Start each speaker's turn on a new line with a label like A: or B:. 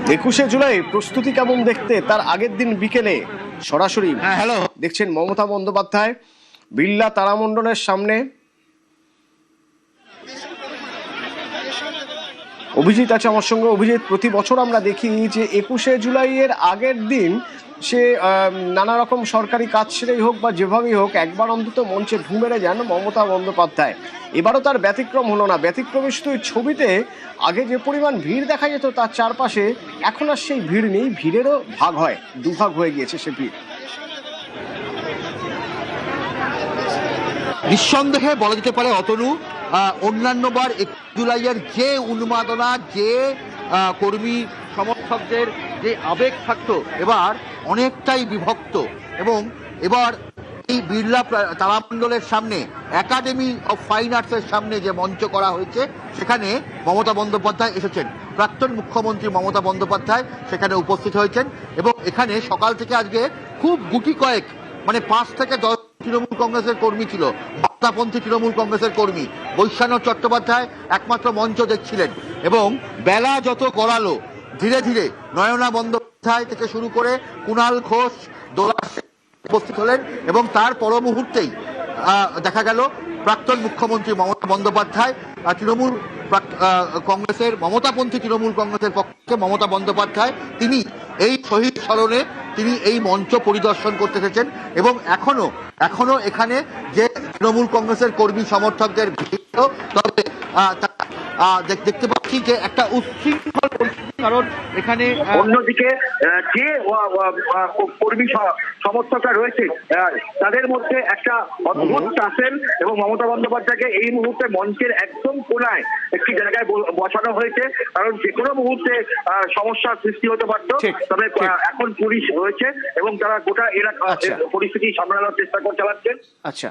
A: 21শে জুলাই প্রস্তুতি কেমন দেখতে তার আগের দিন বিকেলে সরাসরি
B: হ্যালো
A: দেখছেন মমতা বন্দ্যোপাধ্যায় বিড়লা তারামণ্ডলের সামনে। অভিজিৎ আছে আমার সঙ্গে। অভিজিৎ, প্রতি বছর আমরা দেখি যে 21শে জুলাইয়ের আগের দিন সে নানা রকম সরকারি কাজ সেরেই হোক বা যেভাবেই হোক একবার অন্তত মঞ্চে ঢু মেরে যান মমতা বন্দ্যোপাধ্যায়। এবারও তার ব্যতিক্রম হলো না। ব্যতিক্রমী শুধু ছবিতে আগে যে পরিমাণ ভিড় দেখা যেত তার চারপাশে এখন আর সেই ভিড় নেই। ভিড়েরও ভাগ হয়, দুভাগ হয়ে গিয়েছে সে ভিড়।
B: নিঃসন্দেহে বলা যেতে পারে অতনু, অন্যান্যবার 21 জুলাইয়ের যে উন্মাদনা, যে কর্মী সমর্থকদের যে আবেগ থাকতো এবার অনেকটাই বিভক্ত। এবং এবার এই বিড়লা তারামণ্ডলের সামনে একাডেমি অফ ফাইন আর্টসের সামনে যে মঞ্চ করা হয়েছে সেখানে মমতা বন্দ্যোপাধ্যায় এসেছেন। প্রাক্তন মুখ্যমন্ত্রী মমতা বন্দ্যোপাধ্যায় সেখানে উপস্থিত হয়েছেন এবং এখানে সকাল থেকে আজকে খুব গুটি কয়েক, মানে 5 থেকে 10 তৃণমূল কংগ্রেসের কর্মী ছিল, বামপন্থী তৃণমূল কংগ্রেসের কর্মী। বৈশ্যানব চট্টোপাধ্যায় একমাত্র মঞ্চ দেখছিলেন এবং বেলা যত গড়ালো ধীরে ধীরে নয়না বন্দ্যোপাধ্যায় থেকে শুরু করে কুণাল ঘোষ দোলা উপস্থিত হলেন এবং তার পর মুহূর্তেই দেখা গেল প্রাক্তন মুখ্যমন্ত্রী মমতা বন্দ্যোপাধ্যায় তৃণমূল কংগ্রেসের মমতাপন্থী তৃণমূল কংগ্রেসের পক্ষে মমতা বন্দ্যোপাধ্যায় তিনি এই শহীদ স্মরণে তিনি এই মঞ্চ পরিদর্শন করতে এসেছেন এবং এখনো এখানে যে তৃণমূল কংগ্রেসের কর্মী সমর্থকদের ভিড়, তবে দেখতে পাচ্ছি যে একটা উচ্ছৃঙ্খল পরিস্থিতি, কারণ এখানে
C: অন্যদিকে যে কর্মী সমর্থকরা রয়েছে তাদের মধ্যে একটা অদ্ভুত টাসেল এবং মমতা বন্দ্যোপাধ্যায়কে এই মুহূর্তে মঞ্চের একদম কোনায় একটি জায়গায় বসানো হয়েছে, কারণ যে কোনো মুহূর্তে সমস্যার সৃষ্টি হতে পারত। তবে এখন পুলিশ রয়েছে এবং তারা গোটা এলাকা পরিস্থিতি সামলানোর চেষ্টা করে চালাচ্ছেন।
A: আচ্ছা।